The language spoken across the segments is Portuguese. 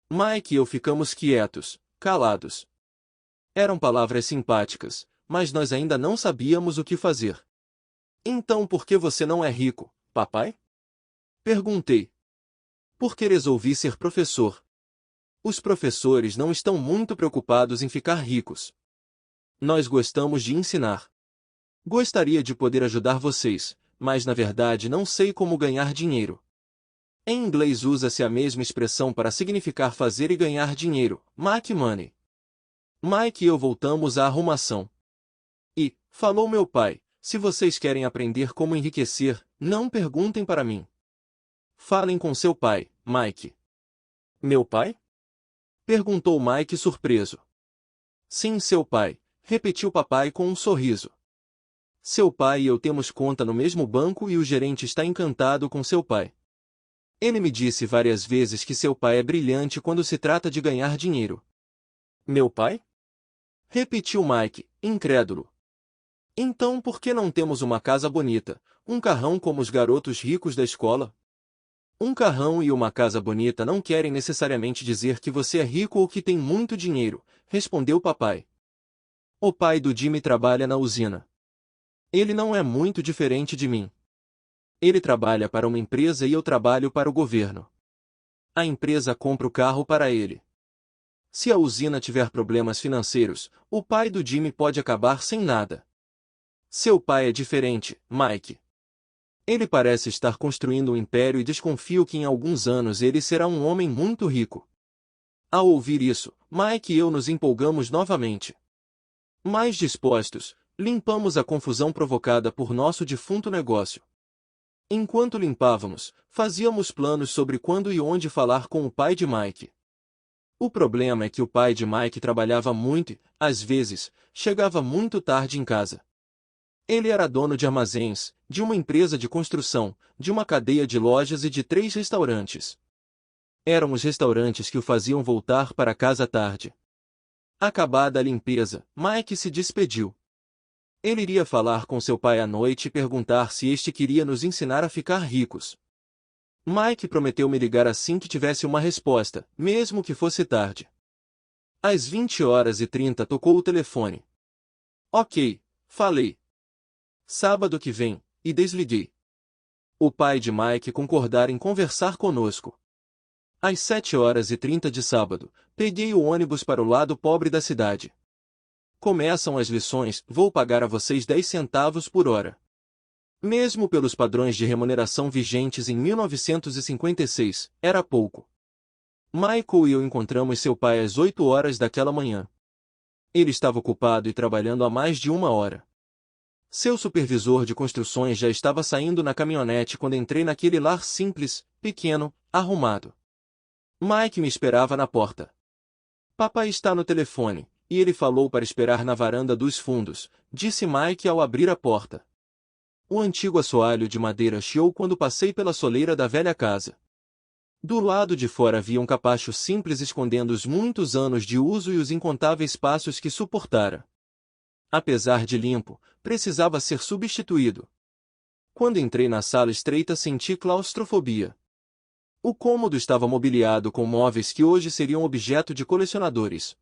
Mike e eu ficamos quietos, calados. Eram palavras simpáticas, mas nós ainda não sabíamos o que fazer. Então por que você não é rico, papai? Perguntei. Porque resolvi ser professor. Os professores não estão muito preocupados em ficar ricos. Nós gostamos de ensinar. Gostaria de poder ajudar vocês, mas na verdade não sei como ganhar dinheiro. Em inglês usa-se a mesma expressão para significar fazer e ganhar dinheiro, make money. Mike e eu voltamos à arrumação. E, falou meu pai, se vocês querem aprender como enriquecer, não perguntem para mim. Falem com seu pai, Mike. Meu pai? Perguntou Mike surpreso. Sim, seu pai, repetiu papai com um sorriso. Seu pai e eu temos conta no mesmo banco e o gerente está encantado com seu pai. Ele me disse várias vezes que seu pai é brilhante quando se trata de ganhar dinheiro. Meu pai? Repetiu Mike, incrédulo. Então por que não temos uma casa bonita, um carrão como os garotos ricos da escola? Um carrão e uma casa bonita não querem necessariamente dizer que você é rico ou que tem muito dinheiro, respondeu papai. O pai do Jimmy trabalha na usina. Ele não é muito diferente de mim. Ele trabalha para uma empresa e eu trabalho para o governo. A empresa compra o carro para ele. Se a usina tiver problemas financeiros, o pai do Jimmy pode acabar sem nada. Seu pai é diferente, Mike. Ele parece estar construindo um império e desconfio que em alguns anos ele será um homem muito rico. Ao ouvir isso, Mike e eu nos empolgamos novamente. Mais dispostos, limpamos a confusão provocada por nosso defunto negócio. Enquanto limpávamos, fazíamos planos sobre quando e onde falar com o pai de Mike. O problema é que o pai de Mike trabalhava muito e, às vezes, chegava muito tarde em casa. Ele era dono de armazéns, de uma empresa de construção, de uma cadeia de lojas e de 3 restaurantes. Eram os restaurantes que o faziam voltar para casa tarde. Acabada a limpeza, Mike se despediu. Ele iria falar com seu pai à noite e perguntar se este queria nos ensinar a ficar ricos. Mike prometeu me ligar assim que tivesse uma resposta, mesmo que fosse tarde. Às 20h30 tocou o telefone. Ok, falei. Sábado que vem, e desliguei. O pai de Mike concordara em conversar conosco. Às 7h30 de sábado, peguei o ônibus para o lado pobre da cidade. Começam as lições, vou pagar a vocês 10 centavos por hora. Mesmo pelos padrões de remuneração vigentes em 1956, era pouco. Michael e eu encontramos seu pai às 8h daquela manhã. Ele estava ocupado e trabalhando há mais de 1 hora. Seu supervisor de construções já estava saindo na caminhonete quando entrei naquele lar simples, pequeno, arrumado. Mike me esperava na porta. Papai está no telefone, e ele falou para esperar na varanda dos fundos, disse Mike ao abrir a porta. O antigo assoalho de madeira chiou quando passei pela soleira da velha casa. Do lado de fora havia um capacho simples escondendo os muitos anos de uso e os incontáveis passos que suportara. Apesar de limpo, precisava ser substituído. Quando entrei na sala estreita senti claustrofobia. O cômodo estava mobiliado com móveis que hoje seriam objeto de colecionadores.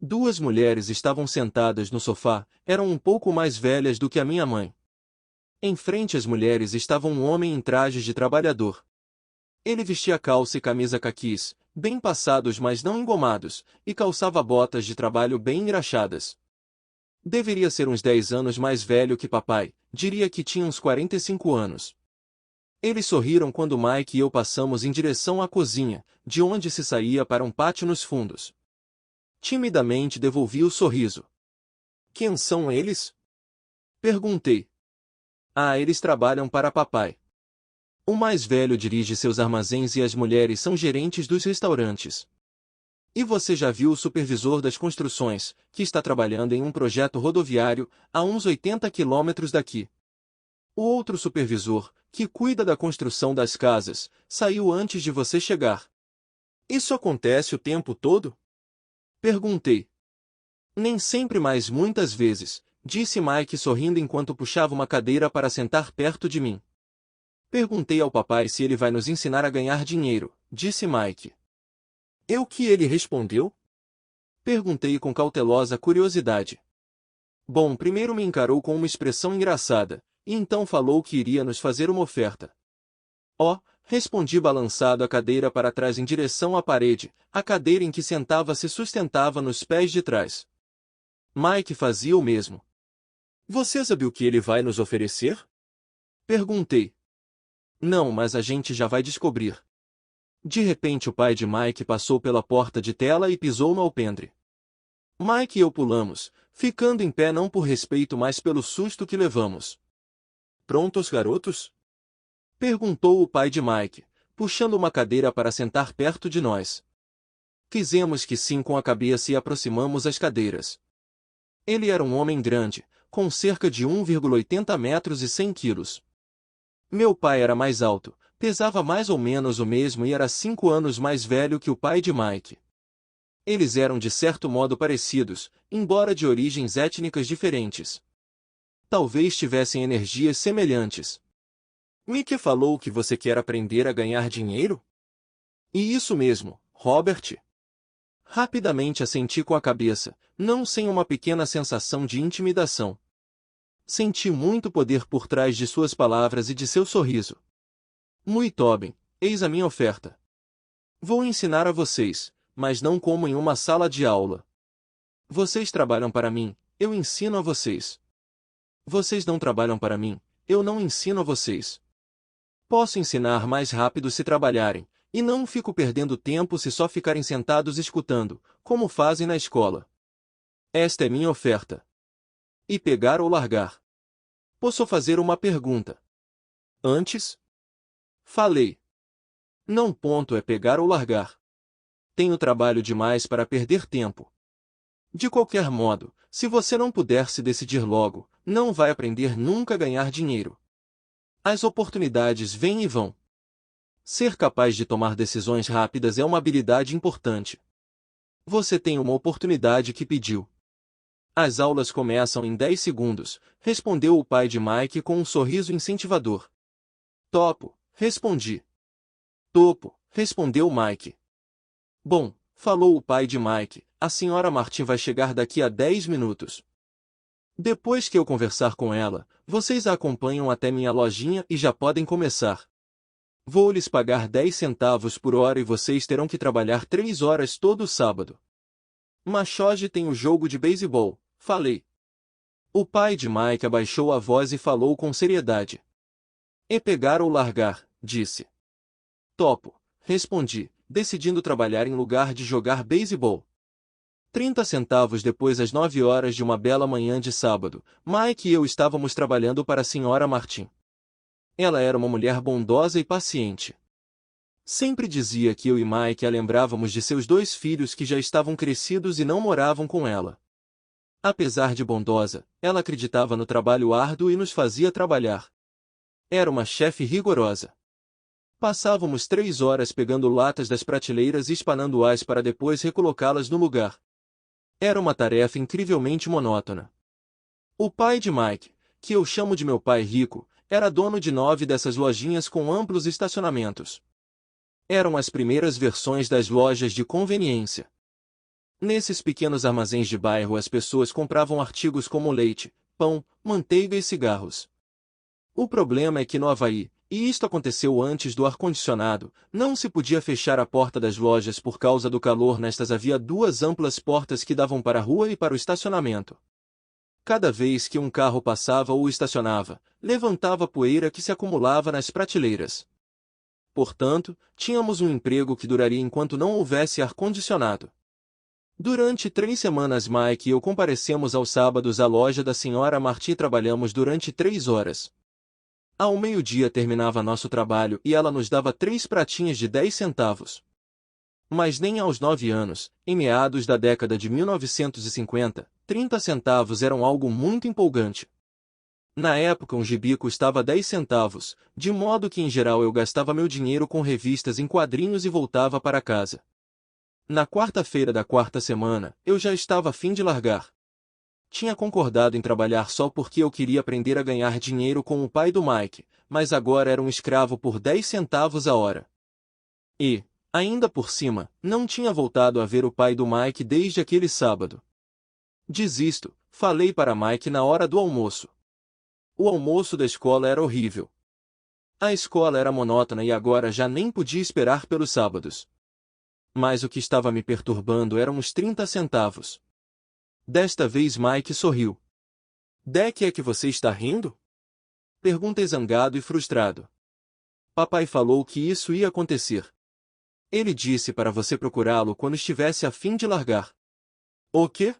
2 mulheres estavam sentadas no sofá, eram um pouco mais velhas do que a minha mãe. Em frente às mulheres estava um homem em trajes de trabalhador. Ele vestia calça e camisa caquis, bem passados mas não engomados, e calçava botas de trabalho bem engraxadas. Deveria ser uns 10 anos mais velho que papai, diria que tinha uns 45 anos. Eles sorriram quando Mike e eu passamos em direção à cozinha, de onde se saía para um pátio nos fundos. Timidamente devolvi o sorriso. Quem são eles? Perguntei. Ah, eles trabalham para papai. O mais velho dirige seus armazéns e as mulheres são gerentes dos restaurantes. E você já viu o supervisor das construções, que está trabalhando em um projeto rodoviário, a uns 80 quilômetros daqui. O outro supervisor, que cuida da construção das casas, saiu antes de você chegar. Isso acontece o tempo todo? Perguntei. Nem sempre, mas muitas vezes, disse Mike sorrindo enquanto puxava uma cadeira para sentar perto de mim. Perguntei ao papai se ele vai nos ensinar a ganhar dinheiro, disse Mike. E o que ele respondeu? Perguntei com cautelosa curiosidade. Bom, primeiro me encarou com uma expressão engraçada, e então falou que iria nos fazer uma oferta. Oh, respondi balançado a cadeira para trás em direção à parede, a cadeira em que sentava se sustentava nos pés de trás. Mike fazia o mesmo. Você sabe o que ele vai nos oferecer? Perguntei. Não, mas a gente já vai descobrir. De repente o pai de Mike passou pela porta de tela e pisou no alpendre. Mike e eu pulamos, ficando em pé não por respeito mas pelo susto que levamos. Prontos, garotos? Perguntou o pai de Mike, puxando uma cadeira para sentar perto de nós. Fizemos que sim com a cabeça e aproximamos as cadeiras. Ele era um homem grande, com cerca de 1,80 metros e 100 quilos. Meu pai era mais alto, pesava mais ou menos o mesmo e era 5 anos mais velho que o pai de Mike. Eles eram de certo modo parecidos, embora de origens étnicas diferentes. Talvez tivessem energias semelhantes. Mike falou que você quer aprender a ganhar dinheiro? E isso mesmo, Robert. Rapidamente assenti com a cabeça, não sem uma pequena sensação de intimidação. Senti muito poder por trás de suas palavras e de seu sorriso. Muito bem, eis a minha oferta. Vou ensinar a vocês, mas não como em uma sala de aula. Vocês trabalham para mim, eu ensino a vocês. Vocês não trabalham para mim, eu não ensino a vocês. Posso ensinar mais rápido se trabalharem, e não fico perdendo tempo se só ficarem sentados escutando, como fazem na escola. Esta é minha oferta. E pegar ou largar? Posso fazer uma pergunta? Antes? Falei. Não, ponto é pegar ou largar. Tenho trabalho demais para perder tempo. De qualquer modo, se você não puder se decidir logo, não vai aprender nunca a ganhar dinheiro. As oportunidades vêm e vão. Ser capaz de tomar decisões rápidas é uma habilidade importante. Você tem uma oportunidade que pediu. As aulas começam em 10 segundos, respondeu o pai de Mike com um sorriso incentivador. Topo, respondi. Topo, respondeu Mike. Bom, falou o pai de Mike, a senhora Martin vai chegar daqui a 10 minutos. Depois que eu conversar com ela, vocês a acompanham até minha lojinha e já podem começar. Vou lhes pagar 10 centavos por hora e vocês terão que trabalhar 3 horas todo sábado. Mas hoje tem o jogo de beisebol, falei. O pai de Mike abaixou a voz e falou com seriedade. E pegar ou largar, disse. Topo, respondi, decidindo trabalhar em lugar de jogar beisebol. 30 centavos depois às 9 horas de uma bela manhã de sábado, Mike e eu estávamos trabalhando para a senhora Martin. Ela era uma mulher bondosa e paciente. Sempre dizia que eu e Mike a lembrávamos de seus 2 filhos que já estavam crescidos e não moravam com ela. Apesar de bondosa, ela acreditava no trabalho árduo e nos fazia trabalhar. Era uma chefe rigorosa. Passávamos 3 horas pegando latas das prateleiras e espanando-as para depois recolocá-las no lugar. Era uma tarefa incrivelmente monótona. O pai de Mike, que eu chamo de meu pai rico, era dono de 9 dessas lojinhas com amplos estacionamentos. Eram as primeiras versões das lojas de conveniência. Nesses pequenos armazéns de bairro as pessoas compravam artigos como leite, pão, manteiga e cigarros. O problema é que no Havaí, e isto aconteceu antes do ar-condicionado, não se podia fechar a porta das lojas por causa do calor. Nestas havia 2 amplas portas que davam para a rua e para o estacionamento. Cada vez que um carro passava ou estacionava, levantava poeira que se acumulava nas prateleiras. Portanto, tínhamos um emprego que duraria enquanto não houvesse ar-condicionado. Durante 3 semanas Mike e eu comparecemos aos sábados à loja da senhora Martin e trabalhamos durante 3 horas. Ao meio-dia terminava nosso trabalho e ela nos dava 3 pratinhas de 10 centavos. Mas nem aos 9 anos, em meados da década de 1950, 30 centavos eram algo muito empolgante. Na época um gibi custava 10 centavos, de modo que em geral eu gastava meu dinheiro com revistas em quadrinhos e voltava para casa. Na quarta-feira da 4ª semana, eu já estava a fim de largar. Tinha concordado em trabalhar só porque eu queria aprender a ganhar dinheiro com o pai do Mike, mas agora era um escravo por 10 centavos a hora. E, Ainda por cima, não tinha voltado a ver o pai do Mike desde aquele sábado. Desisto, falei para Mike na hora do almoço. O almoço da escola era horrível. A escola era monótona e agora já nem podia esperar pelos sábados. Mas o que estava me perturbando eram os 30 centavos. Desta vez Mike sorriu. De que é que você está rindo? Perguntei zangado e frustrado. Papai falou que isso ia acontecer. Ele disse para você procurá-lo quando estivesse a fim de largar. O quê?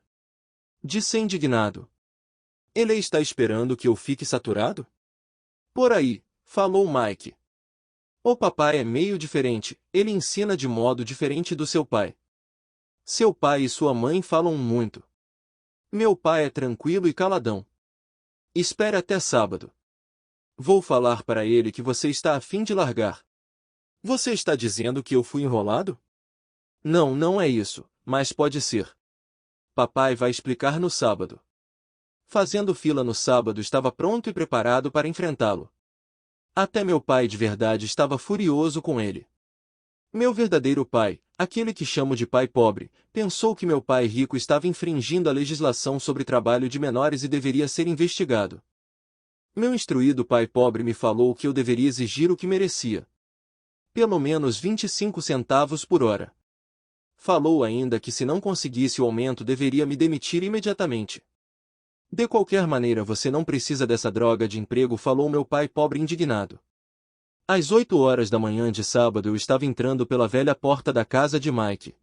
Disse indignado. Ele está esperando que eu fique saturado? Por aí, falou Mike. O papai é meio diferente, ele ensina de modo diferente do seu pai. Seu pai e sua mãe falam muito. Meu pai é tranquilo e caladão. Espere até sábado. Vou falar para ele que você está a fim de largar. Você está dizendo que eu fui enrolado? Não, não é isso, mas pode ser. Papai vai explicar no sábado. Fazendo fila no sábado estava pronto e preparado para enfrentá-lo. Até meu pai de verdade estava furioso com ele. Meu verdadeiro pai, aquele que chamo de pai pobre, pensou que meu pai rico estava infringindo a legislação sobre trabalho de menores e deveria ser investigado. Meu instruído pai pobre me falou que eu deveria exigir o que merecia. Pelo menos 25 centavos por hora. Falou ainda que se não conseguisse o aumento deveria me demitir imediatamente. De qualquer maneira você não precisa dessa droga de emprego, falou meu pai pobre indignado. Às 8 horas da manhã de sábado eu estava entrando pela velha porta da casa de Mike.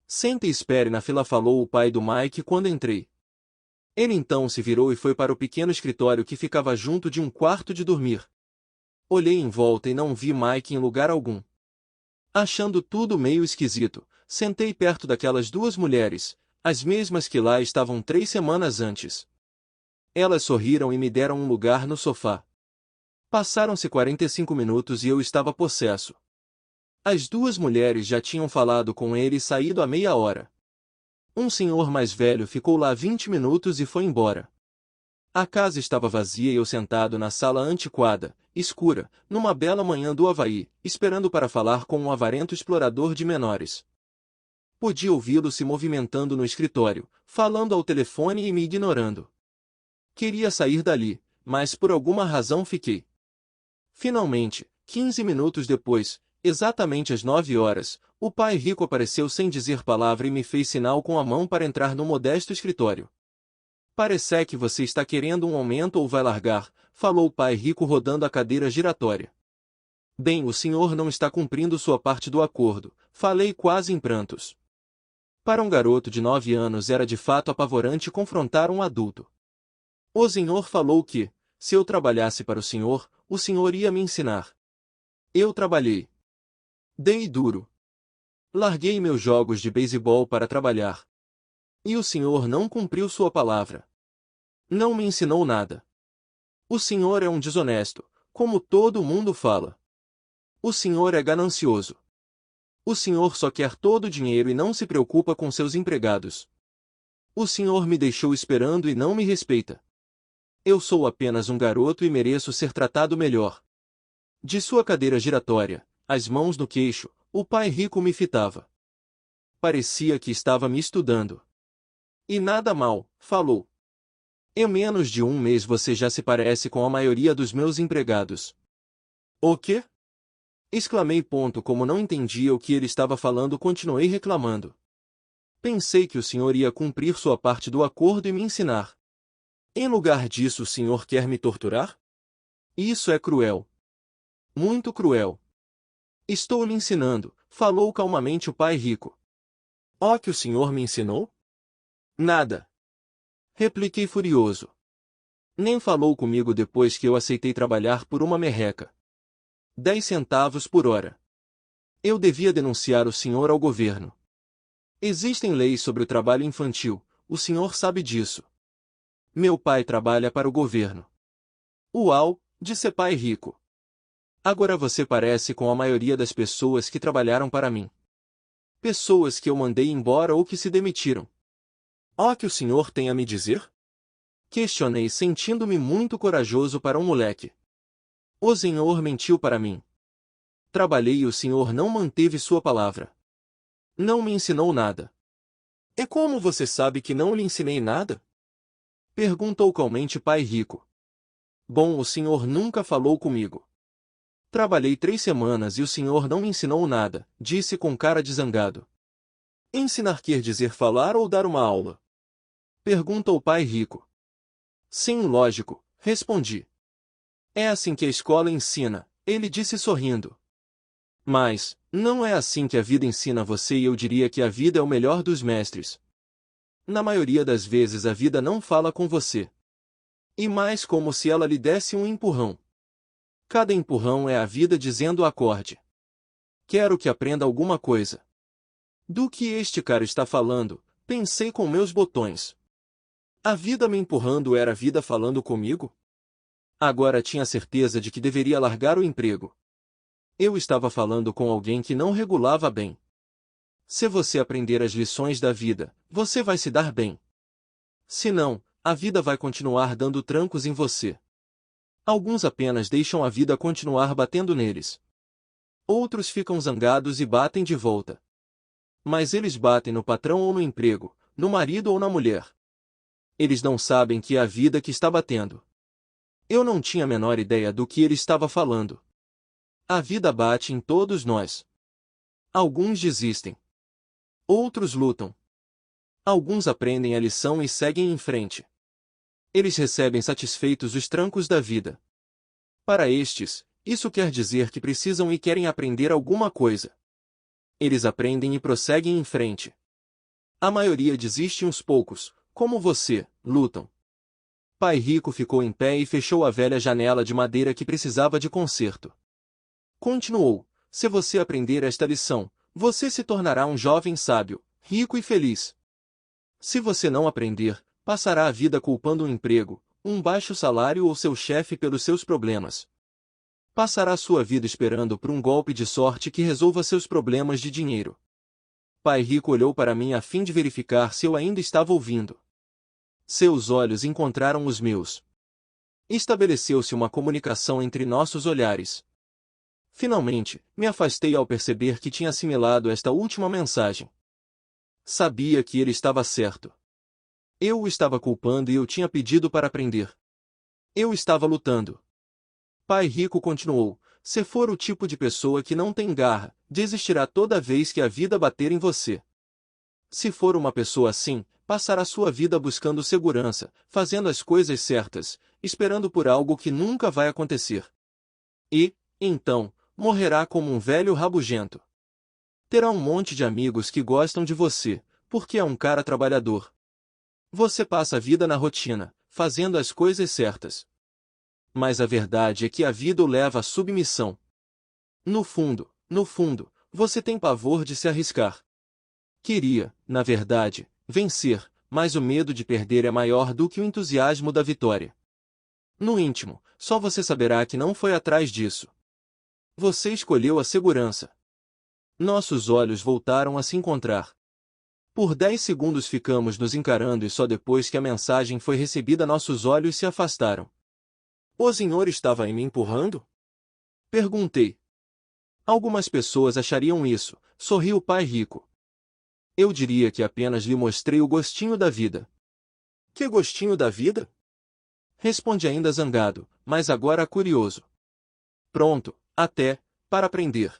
Sente e espere na fila, falou o pai do Mike quando entrei. Ele então se virou e foi para o pequeno escritório que ficava junto de um quarto de dormir. Olhei em volta e não vi Mike em lugar algum. Achando tudo meio esquisito, sentei perto daquelas duas mulheres, as mesmas que lá estavam 3 semanas antes. Elas sorriram e me deram um lugar no sofá. Passaram-se 45 minutos e eu estava possesso. As duas mulheres já tinham falado com ele e saído há meia hora. Um senhor mais velho ficou lá 20 minutos e foi embora. A casa estava vazia e eu sentado na sala antiquada, escura, numa bela manhã do Havaí, esperando para falar com um avarento explorador de menores. Podia ouvi-lo se movimentando no escritório, falando ao telefone e me ignorando. Queria sair dali, mas por alguma razão fiquei. Finalmente, 15 minutos depois, exatamente às 9 horas, o pai rico apareceu sem dizer palavra e me fez sinal com a mão para entrar no modesto escritório. Parece que você está querendo um aumento ou vai largar, falou o pai rico rodando a cadeira giratória. Bem, o senhor não está cumprindo sua parte do acordo, falei quase em prantos. Para um garoto de 9 anos era de fato apavorante confrontar um adulto. O senhor falou que, se eu trabalhasse para o senhor ia me ensinar. Eu trabalhei. Dei duro. Larguei meus jogos de beisebol para trabalhar. E o senhor não cumpriu sua palavra. Não me ensinou nada. O senhor é um desonesto, como todo mundo fala. O senhor é ganancioso. O senhor só quer todo o dinheiro e não se preocupa com seus empregados. O senhor me deixou esperando e não me respeita. Eu sou apenas um garoto e mereço ser tratado melhor. De sua cadeira giratória, as mãos no queixo, o pai rico me fitava. Parecia que estava me estudando. E nada mal, falou. Em menos de um mês você já se parece com a maioria dos meus empregados. O quê? Exclamei. Como não entendia o que ele estava falando, continuei reclamando. Pensei que o senhor ia cumprir sua parte do acordo e me ensinar. Em lugar disso, o senhor quer me torturar? Isso é cruel. Muito cruel. Estou lhe ensinando, falou calmamente o pai rico. O que o senhor me ensinou? Nada. Repliquei furioso. Nem falou comigo depois que eu aceitei trabalhar por uma merreca. 10 centavos por hora. Eu devia denunciar o senhor ao governo. Existem leis sobre o trabalho infantil, o senhor sabe disso. Meu pai trabalha para o governo. Uau, disse pai rico. Agora você parece com a maioria das pessoas que trabalharam para mim. Pessoas que eu mandei embora ou que se demitiram. O que o senhor tem a me dizer? Questionei, sentindo-me muito corajoso para um moleque. O senhor mentiu para mim. Trabalhei e o senhor não manteve sua palavra. Não me ensinou nada. E como você sabe que não lhe ensinei nada? Perguntou calmamente pai rico. Bom, o senhor nunca falou comigo. Trabalhei 3 semanas e o senhor não me ensinou nada, disse com cara de zangado. Ensinar quer dizer falar ou dar uma aula? Perguntou o pai rico. Sim, lógico, respondi. É assim que a escola ensina, ele disse sorrindo. Mas, não é assim que a vida ensina você e eu diria que a vida é o melhor dos mestres. Na maioria das vezes a vida não fala com você. E mais como se ela lhe desse um empurrão. Cada empurrão é a vida dizendo acorde. Quero que aprenda alguma coisa. Do que este cara está falando, pensei com meus botões. A vida me empurrando era a vida falando comigo? Agora tinha certeza de que deveria largar o emprego. Eu estava falando com alguém que não regulava bem. Se você aprender as lições da vida, você vai se dar bem. Se não, a vida vai continuar dando trancos em você. Alguns apenas deixam a vida continuar batendo neles. Outros ficam zangados e batem de volta. Mas eles batem no patrão ou no emprego, no marido ou na mulher. Eles não sabem que é a vida que está batendo. Eu não tinha a menor ideia do que ele estava falando. A vida bate em todos nós. Alguns desistem. Outros lutam. Alguns aprendem a lição e seguem em frente. Eles recebem satisfeitos os trancos da vida. Para estes, isso quer dizer que precisam e querem aprender alguma coisa. Eles aprendem e prosseguem em frente. A maioria desiste, uns poucos, como você, lutam. Pai Rico ficou em pé e fechou a velha janela de madeira que precisava de conserto. Continuou: se você aprender esta lição, você se tornará um jovem sábio, rico e feliz. Se você não aprender, passará a vida culpando um emprego, um baixo salário ou seu chefe pelos seus problemas. Passará sua vida esperando por um golpe de sorte que resolva seus problemas de dinheiro. Pai Rico olhou para mim a fim de verificar se eu ainda estava ouvindo. Seus olhos encontraram os meus. Estabeleceu-se uma comunicação entre nossos olhares. Finalmente, me afastei ao perceber que tinha assimilado esta última mensagem. Sabia que ele estava certo. Eu o estava culpando e eu tinha pedido para aprender. Eu estava lutando. Pai Rico continuou: se for o tipo de pessoa que não tem garra, desistirá toda vez que a vida bater em você. Se for uma pessoa assim, passará sua vida buscando segurança, fazendo as coisas certas, esperando por algo que nunca vai acontecer. E, então, morrerá como um velho rabugento. Terá um monte de amigos que gostam de você, porque é um cara trabalhador. Você passa a vida na rotina, fazendo as coisas certas. Mas a verdade é que a vida o leva à submissão. No fundo, você tem pavor de se arriscar. Queria, na verdade, vencer, mas o medo de perder é maior do que o entusiasmo da vitória. No íntimo, só você saberá que não foi atrás disso. Você escolheu a segurança. Nossos olhos voltaram a se encontrar. Por 10 segundos ficamos nos encarando e só depois que a mensagem foi recebida nossos olhos se afastaram. O senhor estava aí me empurrando? Perguntei. Algumas pessoas achariam isso, sorriu o pai rico. Eu diria que apenas lhe mostrei o gostinho da vida. Que gostinho da vida? Responde ainda zangado, mas agora curioso. Pronto, até, para aprender.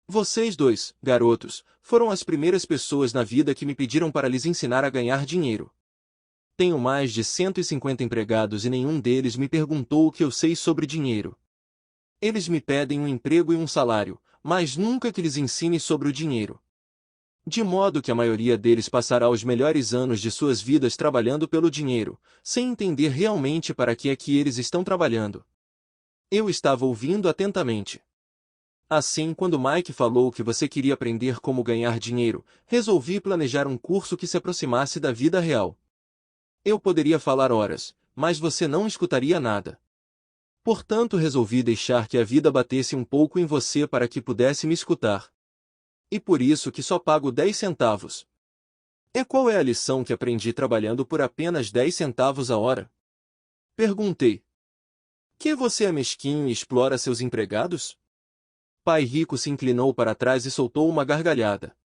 Vocês dois, garotos, foram as primeiras pessoas na vida que me pediram para lhes ensinar a ganhar dinheiro. Tenho mais de 150 empregados e nenhum deles me perguntou o que eu sei sobre dinheiro. Eles me pedem um emprego e um salário, mas nunca que lhes ensine sobre o dinheiro. De modo que a maioria deles passará os melhores anos de suas vidas trabalhando pelo dinheiro, sem entender realmente para que é que eles estão trabalhando. Eu estava ouvindo atentamente. Assim, quando Mike falou que você queria aprender como ganhar dinheiro, resolvi planejar um curso que se aproximasse da vida real. Eu poderia falar horas, mas você não escutaria nada. Portanto, resolvi deixar que a vida batesse um pouco em você para que pudesse me escutar. E por isso que só pago 10 centavos. E qual é a lição que aprendi trabalhando por apenas 10 centavos a hora? Perguntei. Que você é mesquinho e explora seus empregados? Pai Rico se inclinou para trás e soltou uma gargalhada.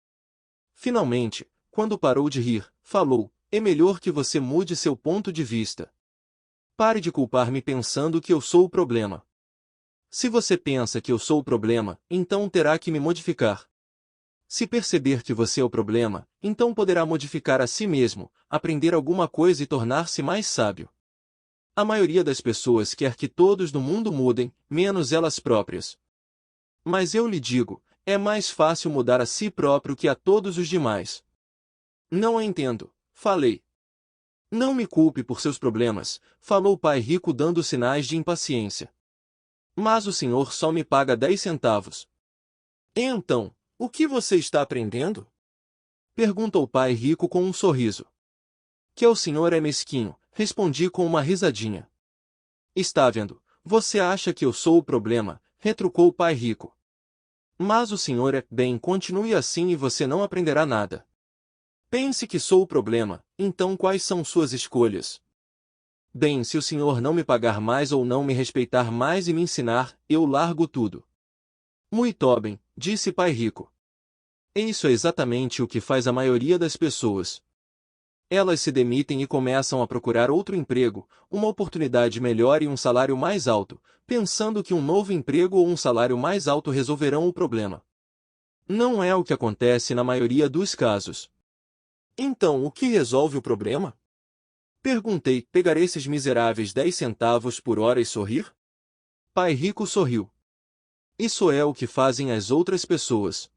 Finalmente, quando parou de rir, falou: é melhor que você mude seu ponto de vista. Pare de culpar-me pensando que eu sou o problema. Se você pensa que eu sou o problema, então terá que me modificar. Se perceber que você é o problema, então poderá modificar a si mesmo, aprender alguma coisa e tornar-se mais sábio. A maioria das pessoas quer que todos no mundo mudem, menos elas próprias. Mas eu lhe digo, é mais fácil mudar a si próprio que a todos os demais. Não a entendo, falei. Não me culpe por seus problemas, falou o pai rico dando sinais de impaciência. Mas o senhor só me paga 10 centavos. Então, o que você está aprendendo? Perguntou o pai rico com um sorriso. Que o senhor é mesquinho, respondi com uma risadinha. Está vendo, você acha que eu sou o problema, retrucou o pai rico. Mas o senhor é, bem, continue assim e você não aprenderá nada. Pense que sou o problema, então quais são suas escolhas? Bem, se o senhor não me pagar mais ou não me respeitar mais e me ensinar, eu largo tudo. Muito bem, disse pai rico. Isso é exatamente o que faz a maioria das pessoas. Elas se demitem e começam a procurar outro emprego, uma oportunidade melhor e um salário mais alto, pensando que um novo emprego ou um salário mais alto resolverão o problema. Não é o que acontece na maioria dos casos. Então, o que resolve o problema? Perguntei, pegar esses miseráveis 10 centavos por hora e sorrir? Pai rico sorriu. Isso é o que fazem as outras pessoas.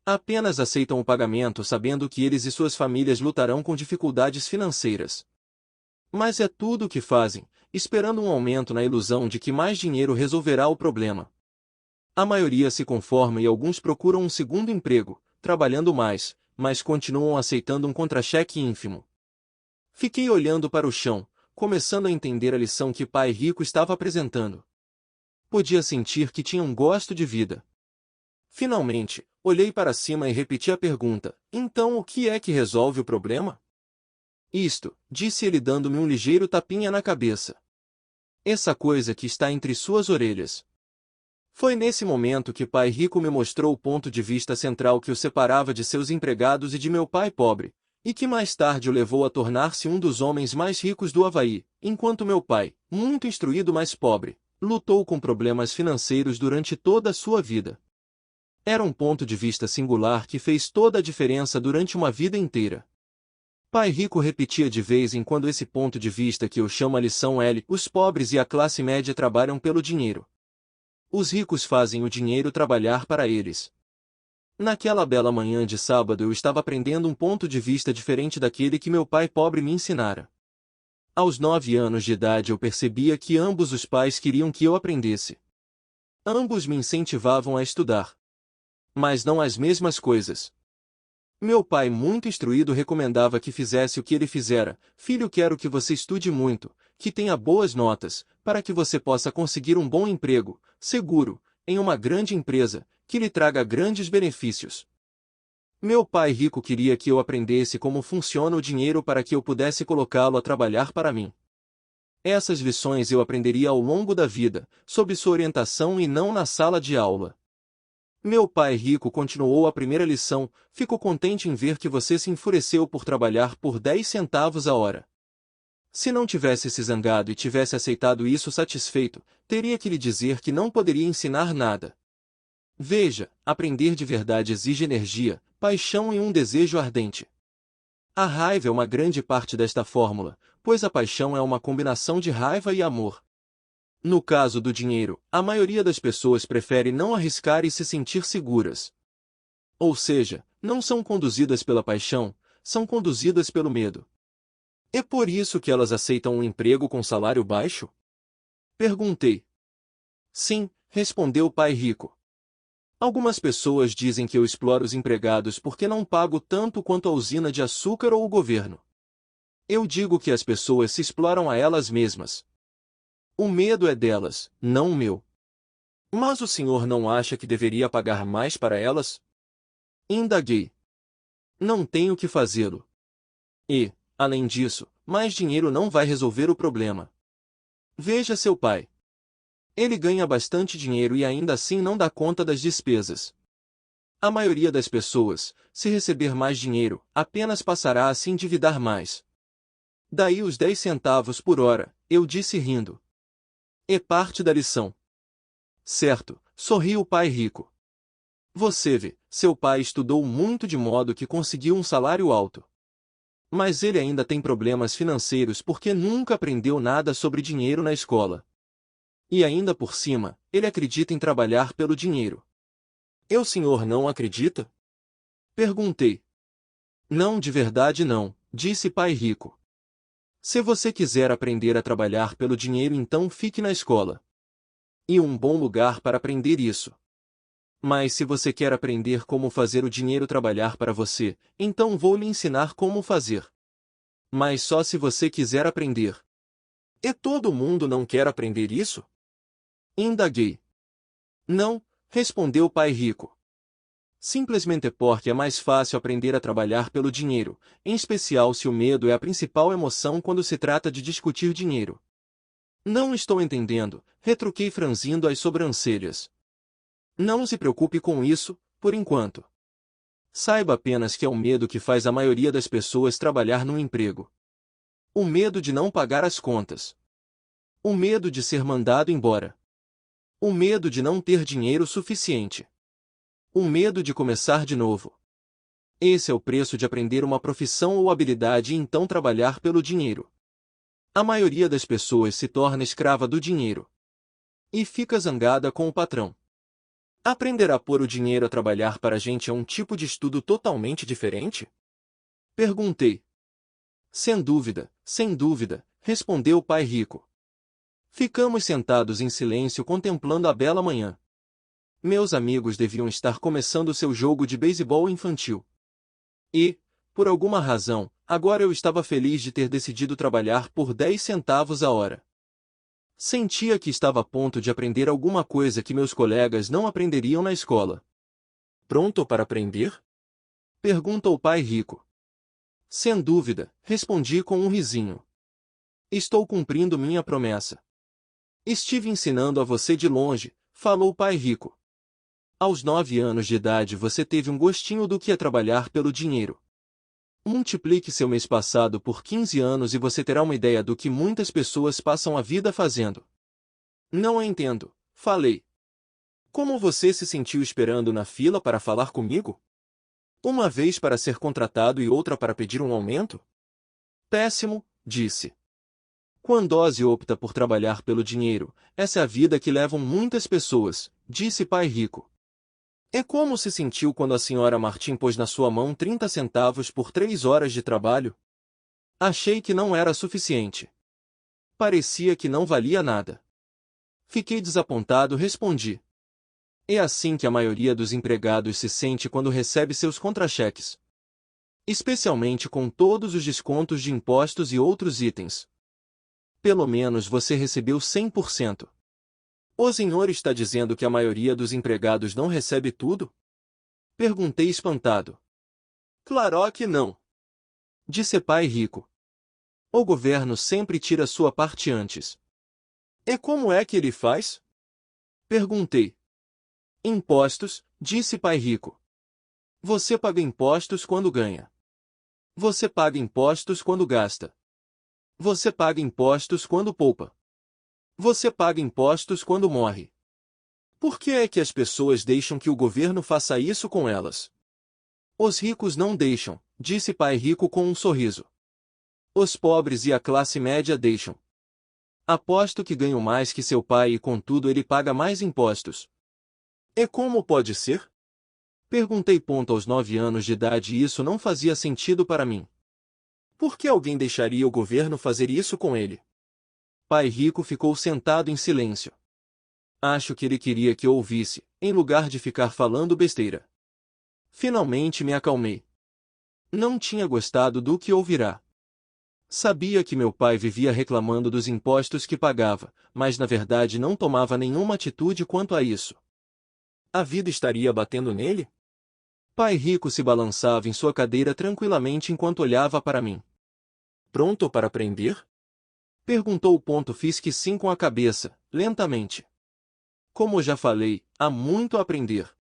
Apenas aceitam o pagamento sabendo que eles e suas famílias lutarão com dificuldades financeiras. Mas é tudo o que fazem, esperando um aumento na ilusão de que mais dinheiro resolverá o problema. A maioria se conforma e alguns procuram um segundo emprego, trabalhando mais, mas continuam aceitando um contra-cheque ínfimo. Fiquei olhando para o chão, começando a entender a lição que pai rico estava apresentando. Podia sentir que tinha um gosto de vida. Finalmente, olhei para cima e repeti a pergunta: então o que é que resolve o problema? Isto, disse ele dando-me um ligeiro tapinha na cabeça. Essa coisa que está entre suas orelhas. Foi nesse momento que pai rico me mostrou o ponto de vista central que o separava de seus empregados e de meu pai pobre, e que mais tarde o levou a tornar-se um dos homens mais ricos do Havaí, enquanto meu pai, muito instruído mas pobre, lutou com problemas financeiros durante toda a sua vida. Era um ponto de vista singular que fez toda a diferença durante uma vida inteira. Pai rico repetia de vez em quando esse ponto de vista que eu chamo a lição L. Os pobres e a classe média trabalham pelo dinheiro. Os ricos fazem o dinheiro trabalhar para eles. Naquela bela manhã de sábado eu estava aprendendo um ponto de vista diferente daquele que meu pai pobre me ensinara. Aos 9 anos de idade eu percebia que ambos os pais queriam que eu aprendesse. Ambos me incentivavam a estudar. Mas não as mesmas coisas. Meu pai, muito instruído, recomendava que fizesse o que ele fizera: filho, quero que você estude muito, que tenha boas notas, para que você possa conseguir um bom emprego, seguro, em uma grande empresa, que lhe traga grandes benefícios. Meu pai rico queria que eu aprendesse como funciona o dinheiro para que eu pudesse colocá-lo a trabalhar para mim. Essas lições eu aprenderia ao longo da vida, sob sua orientação e não na sala de aula. Meu pai rico continuou a primeira lição: fico contente em ver que você se enfureceu por trabalhar por 10 centavos a hora. Se não tivesse se zangado e tivesse aceitado isso satisfeito, teria que lhe dizer que não poderia ensinar nada. Veja, aprender de verdade exige energia, paixão e um desejo ardente. A raiva é uma grande parte desta fórmula, pois a paixão é uma combinação de raiva e amor. No caso do dinheiro, a maioria das pessoas prefere não arriscar e se sentir seguras. Ou seja, não são conduzidas pela paixão, são conduzidas pelo medo. É por isso que elas aceitam um emprego com salário baixo? Perguntei. Sim, respondeu o pai rico. Algumas pessoas dizem que eu exploro os empregados porque não pago tanto quanto a usina de açúcar ou o governo. Eu digo que as pessoas se exploram a elas mesmas. O medo é delas, não o meu. Mas o senhor não acha que deveria pagar mais para elas? Indaguei. Não tenho que fazê-lo. E, além disso, mais dinheiro não vai resolver o problema. Veja seu pai. Ele ganha bastante dinheiro e ainda assim não dá conta das despesas. A maioria das pessoas, se receber mais dinheiro, apenas passará a se endividar mais. Daí os 10 centavos por hora, eu disse rindo. É parte da lição. Certo, sorriu o pai rico. Você vê, seu pai estudou muito de modo que conseguiu um salário alto. Mas ele ainda tem problemas financeiros porque nunca aprendeu nada sobre dinheiro na escola. E ainda por cima, ele acredita em trabalhar pelo dinheiro. E o senhor não acredita? Perguntei. Não, de verdade não, disse pai rico. Se você quiser aprender a trabalhar pelo dinheiro, então fique na escola. E um bom lugar para aprender isso. Mas se você quer aprender como fazer o dinheiro trabalhar para você, então vou lhe ensinar como fazer. Mas só se você quiser aprender. E todo mundo não quer aprender isso? Indaguei. Não, respondeu o pai rico. Simplesmente porque é mais fácil aprender a trabalhar pelo dinheiro, em especial se o medo é a principal emoção quando se trata de discutir dinheiro. Não estou entendendo, retruquei franzindo as sobrancelhas. Não se preocupe com isso, por enquanto. Saiba apenas que é o medo que faz a maioria das pessoas trabalhar num emprego. O medo de não pagar as contas. O medo de ser mandado embora. O medo de não ter dinheiro suficiente. O medo de começar de novo. Esse é o preço de aprender uma profissão ou habilidade e então trabalhar pelo dinheiro. A maioria das pessoas se torna escrava do dinheiro. E fica zangada com o patrão. Aprender a pôr o dinheiro a trabalhar para a gente é um tipo de estudo totalmente diferente? Perguntei. Sem dúvida, respondeu o pai rico. Ficamos sentados em silêncio contemplando a bela manhã. Meus amigos deviam estar começando seu jogo de beisebol infantil. E, por alguma razão, agora eu estava feliz de ter decidido trabalhar por 10 centavos a hora. Sentia que estava a ponto de aprender alguma coisa que meus colegas não aprenderiam na escola. Pronto para aprender? Perguntou o pai rico. Sem dúvida, respondi com um risinho. Estou cumprindo minha promessa. Estive ensinando a você de longe, falou o pai rico. Aos 9 anos de idade você teve um gostinho do que é trabalhar pelo dinheiro. Multiplique seu mês passado por 15 anos e você terá uma ideia do que muitas pessoas passam a vida fazendo. Não entendo, falei. Como você se sentiu esperando na fila para falar comigo? Uma vez para ser contratado e outra para pedir um aumento? Péssimo, disse. Quando Ozzy opta por trabalhar pelo dinheiro, essa é a vida que levam muitas pessoas, disse pai rico. É como se sentiu quando a senhora Martin pôs na sua mão 30 centavos por 3 horas de trabalho? Achei que não era suficiente. Parecia que não valia nada. Fiquei desapontado, respondi. É assim que a maioria dos empregados se sente quando recebe seus contra-cheques. Especialmente com todos os descontos de impostos e outros itens. Pelo menos você recebeu 100%. O senhor está dizendo que a maioria dos empregados não recebe tudo? Perguntei espantado. Claro que não. Disse pai rico. O governo sempre tira sua parte antes. E como é que ele faz? Perguntei. Impostos, disse pai rico. Você paga impostos quando ganha. Você paga impostos quando gasta. Você paga impostos quando poupa. Você paga impostos quando morre. Por que é que as pessoas deixam que o governo faça isso com elas? Os ricos não deixam, disse pai rico com um sorriso. Os pobres e a classe média deixam. Aposto que ganho mais que seu pai e contudo ele paga mais impostos. E como pode ser? Perguntei. Aos 9 anos de idade e isso não fazia sentido para mim. Por que alguém deixaria o governo fazer isso com ele? Pai rico ficou sentado em silêncio. Acho que ele queria que eu ouvisse, em lugar de ficar falando besteira. Finalmente me acalmei. Não tinha gostado do que ouvirá. Sabia que meu pai vivia reclamando dos impostos que pagava, mas na verdade não tomava nenhuma atitude quanto a isso. A vida estaria batendo nele? Pai rico se balançava em sua cadeira tranquilamente enquanto olhava para mim. Pronto para aprender? Perguntou. Fiz que sim com a cabeça, lentamente. Como já falei, há muito a aprender.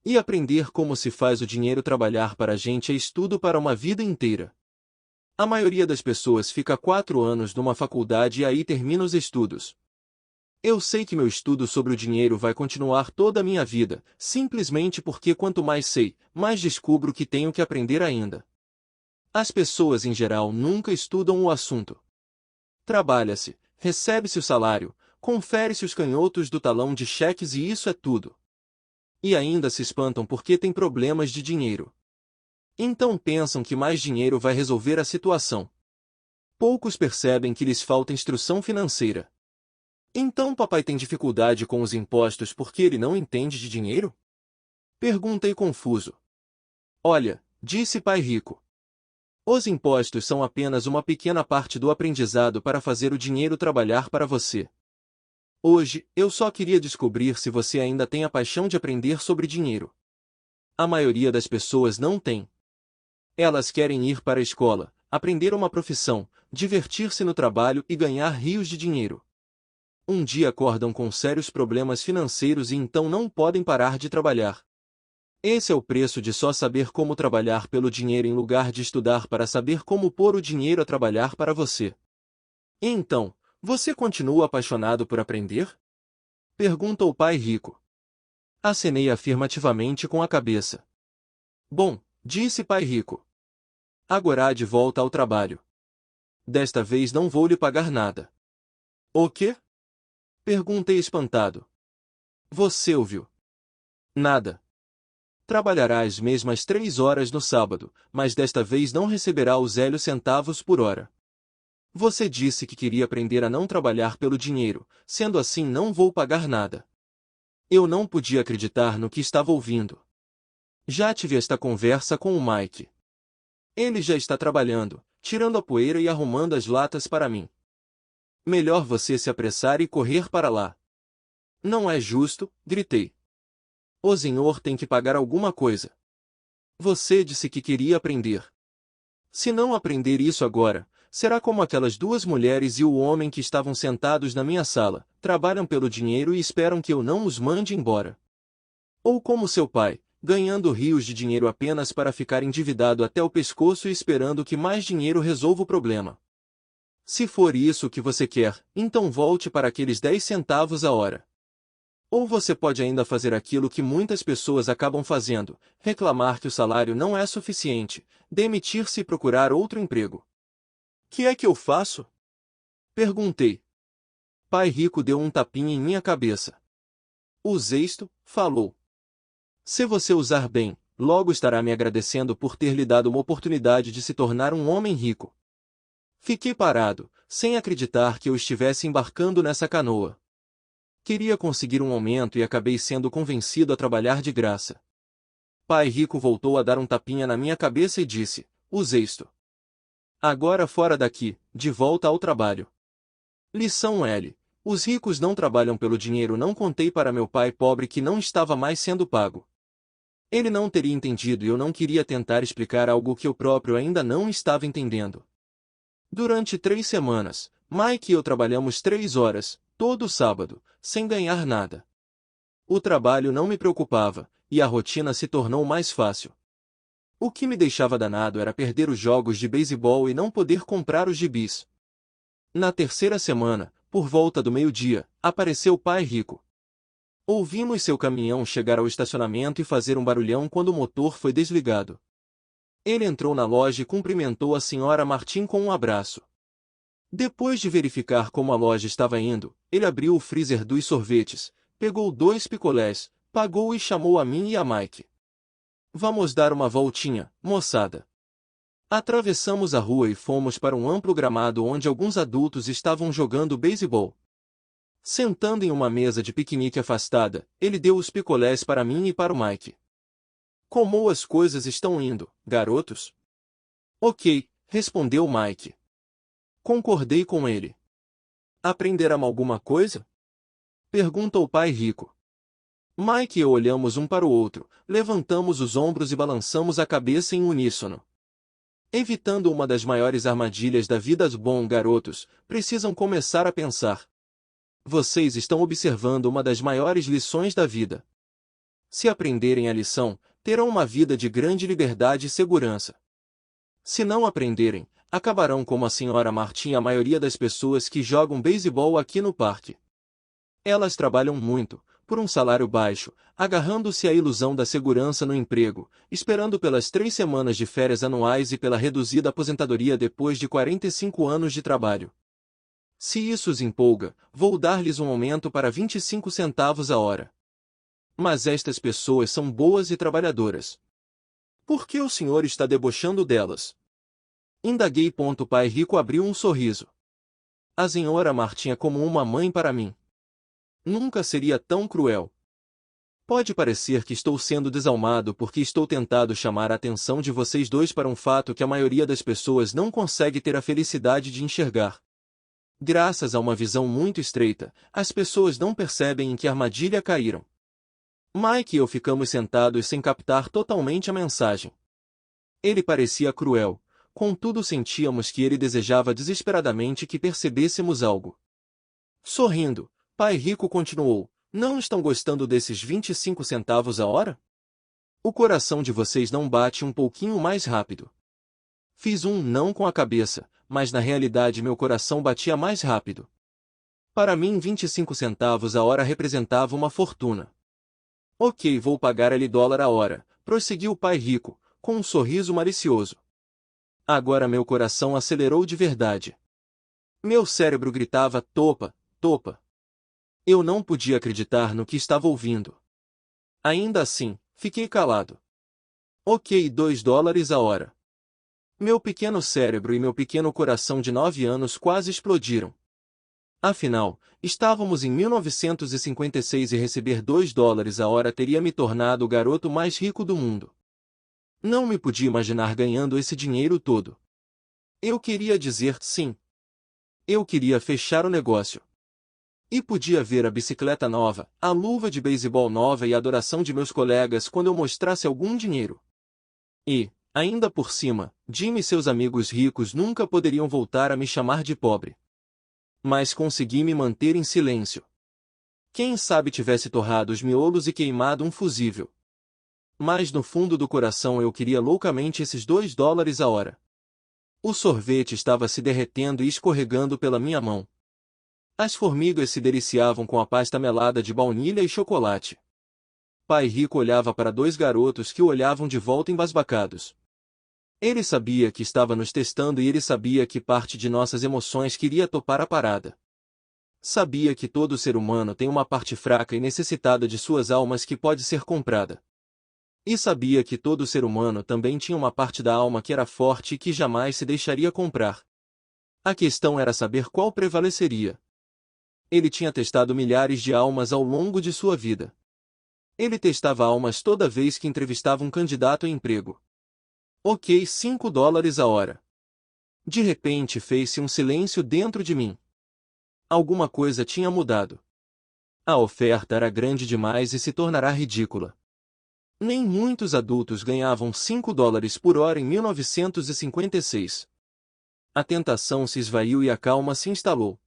E aprender como se faz o dinheiro trabalhar para a gente é estudo para uma vida inteira. A maioria das pessoas fica 4 anos numa faculdade e aí termina os estudos. Eu sei que meu estudo sobre o dinheiro vai continuar toda a minha vida, simplesmente porque quanto mais sei, mais descubro que tenho que aprender ainda. As pessoas em geral nunca estudam o assunto. Trabalha-se, recebe-se o salário, confere-se os canhotos do talão de cheques e isso é tudo. E ainda se espantam porque têm problemas de dinheiro. Então pensam que mais dinheiro vai resolver a situação. Poucos percebem que lhes falta instrução financeira. Então papai tem dificuldade com os impostos porque ele não entende de dinheiro? Perguntei confuso. Olha, disse pai rico. Os impostos são apenas uma pequena parte do aprendizado para fazer o dinheiro trabalhar para você. Hoje, eu só queria descobrir se você ainda tem a paixão de aprender sobre dinheiro. A maioria das pessoas não tem. Elas querem ir para a escola, aprender uma profissão, divertir-se no trabalho e ganhar rios de dinheiro. Um dia acordam com sérios problemas financeiros e então não podem parar de trabalhar. Esse é o preço de só saber como trabalhar pelo dinheiro em lugar de estudar para saber como pôr o dinheiro a trabalhar para você. E então, você continua apaixonado por aprender? Pergunta o pai rico. Acenei afirmativamente com a cabeça. Bom, disse pai rico. Agora de volta ao trabalho. Desta vez não vou lhe pagar nada. O quê? Perguntei espantado. Você ouviu? Nada. Trabalhará as mesmas 3 horas no sábado, mas desta vez não receberá os 0,00 por hora. Você disse que queria aprender a não trabalhar pelo dinheiro, sendo assim não vou pagar nada. Eu não podia acreditar no que estava ouvindo. Já tive esta conversa com o Mike. Ele já está trabalhando, tirando a poeira e arrumando as latas para mim. Melhor você se apressar e correr para lá. Não é justo, gritei. O senhor tem que pagar alguma coisa. Você disse que queria aprender. Se não aprender isso agora, será como aquelas 2 mulheres e o homem que estavam sentados na minha sala, trabalham pelo dinheiro e esperam que eu não os mande embora. Ou como seu pai, ganhando rios de dinheiro apenas para ficar endividado até o pescoço e esperando que mais dinheiro resolva o problema. Se for isso o que você quer, então volte para aqueles 10 centavos a hora. Ou você pode ainda fazer aquilo que muitas pessoas acabam fazendo, reclamar que o salário não é suficiente, demitir-se e procurar outro emprego. Que é que eu faço? Perguntei. Pai rico deu um tapinha em minha cabeça. Use isto, falou. Se você usar bem, logo estará me agradecendo por ter lhe dado uma oportunidade de se tornar um homem rico. Fiquei parado, sem acreditar que eu estivesse embarcando nessa canoa. Queria conseguir um aumento e acabei sendo convencido a trabalhar de graça. Pai rico voltou a dar um tapinha na minha cabeça e disse, use isto. Agora fora daqui, de volta ao trabalho. Lição L. Os ricos não trabalham pelo dinheiro. Não contei para meu pai pobre que não estava mais sendo pago. Ele não teria entendido e eu não queria tentar explicar algo que eu próprio ainda não estava entendendo. Durante 3 semanas, Mike e eu trabalhamos 3 horas, todo sábado, sem ganhar nada. O trabalho não me preocupava, e a rotina se tornou mais fácil. O que me deixava danado era perder os jogos de beisebol e não poder comprar os gibis. Na 3ª semana, por volta do meio-dia, apareceu o pai rico. Ouvimos seu caminhão chegar ao estacionamento e fazer um barulhão quando o motor foi desligado. Ele entrou na loja e cumprimentou a senhora Martin com um abraço. Depois de verificar como a loja estava indo, ele abriu o freezer dos sorvetes, pegou 2 picolés, pagou e chamou a mim e a Mike. Vamos dar uma voltinha, moçada. Atravessamos a rua e fomos para um amplo gramado onde alguns adultos estavam jogando beisebol. Sentando em uma mesa de piquenique afastada, ele deu os picolés para mim e para o Mike. Como as coisas estão indo, garotos? Ok, respondeu Mike. Concordei com ele. Aprenderam alguma coisa? Perguntou o pai rico. Mike e eu olhamos um para o outro, levantamos os ombros e balançamos a cabeça em uníssono. Evitando uma das maiores armadilhas da vida, os bons garotos precisam começar a pensar. Vocês estão observando uma das maiores lições da vida. Se aprenderem a lição, terão uma vida de grande liberdade e segurança. Se não aprenderem, acabarão como a senhora Martin e a maioria das pessoas que jogam beisebol aqui no parque. Elas trabalham muito, por um salário baixo, agarrando-se à ilusão da segurança no emprego, esperando pelas 3 semanas de férias anuais e pela reduzida aposentadoria depois de 45 anos de trabalho. Se isso os empolga, vou dar-lhes um aumento para 25 centavos a hora. Mas estas pessoas são boas e trabalhadoras. Por que o senhor está debochando delas? Indaguei. O pai rico abriu um sorriso. A senhora Martin é como uma mãe para mim. Nunca seria tão cruel. Pode parecer que estou sendo desalmado porque estou tentando chamar a atenção de vocês dois para um fato que a maioria das pessoas não consegue ter a felicidade de enxergar. Graças a uma visão muito estreita, as pessoas não percebem em que armadilha caíram. Mike e eu ficamos sentados sem captar totalmente a mensagem. Ele parecia cruel, contudo sentíamos que ele desejava desesperadamente que percebêssemos algo. Sorrindo, pai rico continuou: não estão gostando desses 25 centavos a hora? O coração de vocês não bate um pouquinho mais rápido. Fiz um não com a cabeça, mas na realidade meu coração batia mais rápido. Para mim 25 centavos a hora representava uma fortuna. Ok, vou pagar $1 a hora, prosseguiu o pai rico, com um sorriso malicioso. Agora meu coração acelerou de verdade. Meu cérebro gritava: topa, topa. Eu não podia acreditar no que estava ouvindo. Ainda assim, fiquei calado. Ok, $2 a hora. Meu pequeno cérebro e meu pequeno coração de 9 anos quase explodiram. Afinal, estávamos em 1956 e receber $2 a hora teria me tornado o garoto mais rico do mundo. Não me podia imaginar ganhando esse dinheiro todo. Eu queria dizer sim. Eu queria fechar o negócio. E podia ver a bicicleta nova, a luva de beisebol nova e a adoração de meus colegas quando eu mostrasse algum dinheiro. E, ainda por cima, Jim e seus amigos ricos nunca poderiam voltar a me chamar de pobre. Mas consegui me manter em silêncio. Quem sabe tivesse torrado os miolos e queimado um fusível. Mas no fundo do coração eu queria loucamente esses $2 a hora. O sorvete estava se derretendo e escorregando pela minha mão. As formigas se deliciavam com a pasta melada de baunilha e chocolate. Pai rico olhava para 2 garotos que o olhavam de volta embasbacados. Ele sabia que estava nos testando e ele sabia que parte de nossas emoções queria topar a parada. Sabia que todo ser humano tem uma parte fraca e necessitada de suas almas que pode ser comprada. E sabia que todo ser humano também tinha uma parte da alma que era forte e que jamais se deixaria comprar. A questão era saber qual prevaleceria. Ele tinha testado milhares de almas ao longo de sua vida. Ele testava almas toda vez que entrevistava um candidato a emprego. Ok, $5 a hora. De repente fez-se um silêncio dentro de mim. Alguma coisa tinha mudado. A oferta era grande demais e se tornará ridícula. Nem muitos adultos ganhavam $5 por hora em 1956. A tentação se esvaiu e a calma se instalou.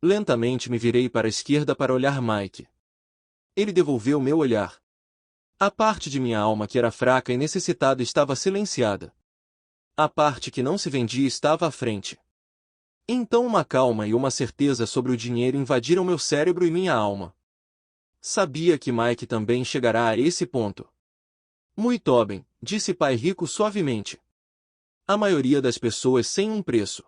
Lentamente me virei para a esquerda para olhar Mike. Ele devolveu meu olhar. A parte de minha alma que era fraca e necessitada estava silenciada. A parte que não se vendia estava à frente. Então uma calma e uma certeza sobre o dinheiro invadiram meu cérebro e minha alma. Sabia que Mike também chegará a esse ponto. Muito bem, disse pai rico suavemente. A maioria das pessoas tem um preço.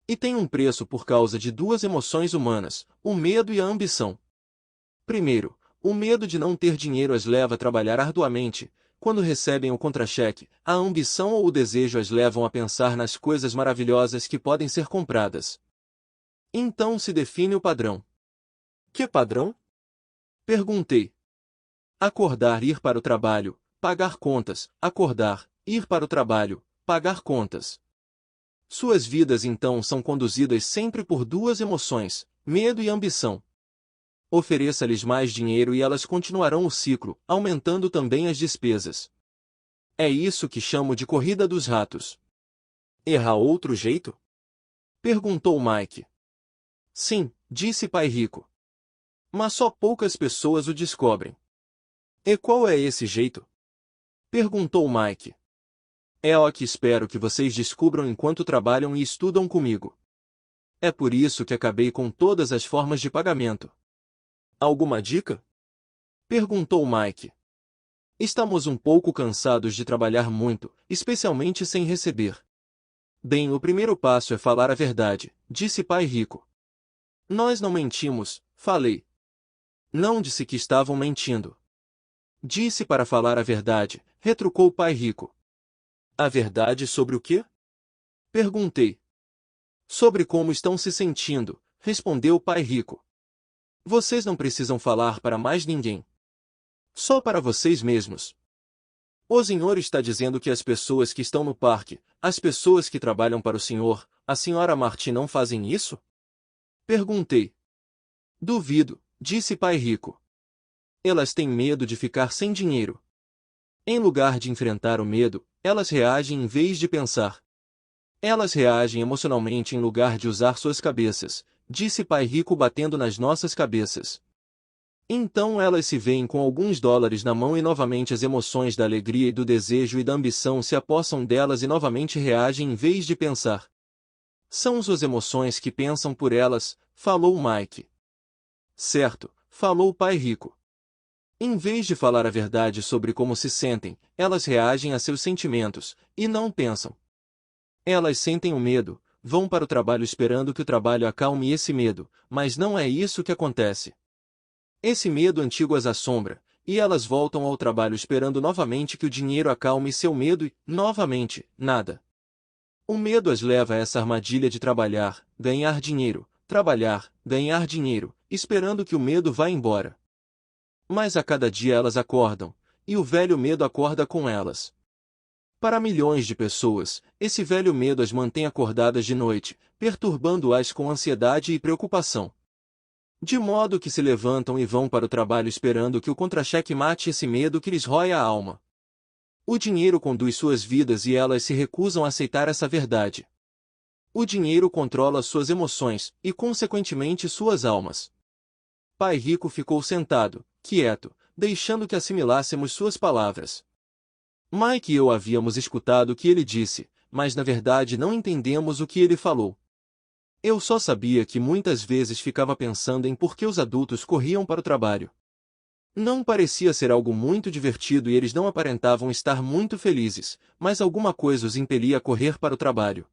E tem um preço por causa de 2 emoções humanas, o medo e a ambição. Primeiro, o medo de não ter dinheiro as leva a trabalhar arduamente. Quando recebem o contra-cheque, a ambição ou o desejo as levam a pensar nas coisas maravilhosas que podem ser compradas. Então se define o padrão. Que padrão? Perguntei. Acordar, ir para o trabalho, pagar contas, acordar, ir para o trabalho, pagar contas. Suas vidas então são conduzidas sempre por 2 emoções, medo e ambição. Ofereça-lhes mais dinheiro e elas continuarão o ciclo, aumentando também as despesas. É isso que chamo de corrida dos ratos. Errar outro jeito? Perguntou Mike. Sim, disse Pai Rico. Mas só poucas pessoas o descobrem. E qual é esse jeito? Perguntou Mike. É o que espero que vocês descubram enquanto trabalham e estudam comigo. É por isso que acabei com todas as formas de pagamento. Alguma dica? Perguntou Mike. Estamos um pouco cansados de trabalhar muito, especialmente sem receber. Bem, o primeiro passo é falar a verdade, disse Pai Rico. Nós não mentimos, falei. Não disse que estavam mentindo. Disse para falar a verdade, retrucou Pai Rico. A verdade sobre o quê? Perguntei. Sobre como estão se sentindo, respondeu Pai Rico. Vocês não precisam falar para mais ninguém. Só para vocês mesmos. O senhor está dizendo que as pessoas que estão no parque, as pessoas que trabalham para o senhor, a senhora Martin não fazem isso? Perguntei. Duvido, disse Pai Rico. Elas têm medo de ficar sem dinheiro. Em lugar de enfrentar o medo, elas reagem em vez de pensar. Elas reagem emocionalmente em lugar de usar suas cabeças, disse Pai Rico batendo nas nossas cabeças. Então elas se veem com alguns dólares na mão e novamente as emoções da alegria e do desejo e da ambição se apossam delas e novamente reagem em vez de pensar. São suas emoções que pensam por elas, falou Mike. Certo, falou Pai Rico. Em vez de falar a verdade sobre como se sentem, elas reagem a seus sentimentos, e não pensam. Elas sentem o medo, vão para o trabalho esperando que o trabalho acalme esse medo, mas não é isso que acontece. Esse medo antigo as assombra, e elas voltam ao trabalho esperando novamente que o dinheiro acalme seu medo e, novamente, nada. O medo as leva a essa armadilha de trabalhar, ganhar dinheiro, esperando que o medo vá embora. Mas a cada dia elas acordam, e o velho medo acorda com elas. Para milhões de pessoas, esse velho medo as mantém acordadas de noite, perturbando-as com ansiedade e preocupação. De modo que se levantam e vão para o trabalho esperando que o contra-cheque mate esse medo que lhes rói a alma. O dinheiro conduz suas vidas e elas se recusam a aceitar essa verdade. O dinheiro controla suas emoções e, consequentemente, suas almas. Pai Rico ficou sentado, quieto, deixando que assimilássemos suas palavras. Mike e eu havíamos escutado o que ele disse, mas na verdade não entendemos o que ele falou. Eu só sabia que muitas vezes ficava pensando em por que os adultos corriam para o trabalho. Não parecia ser algo muito divertido e eles não aparentavam estar muito felizes, mas alguma coisa os impelia a correr para o trabalho.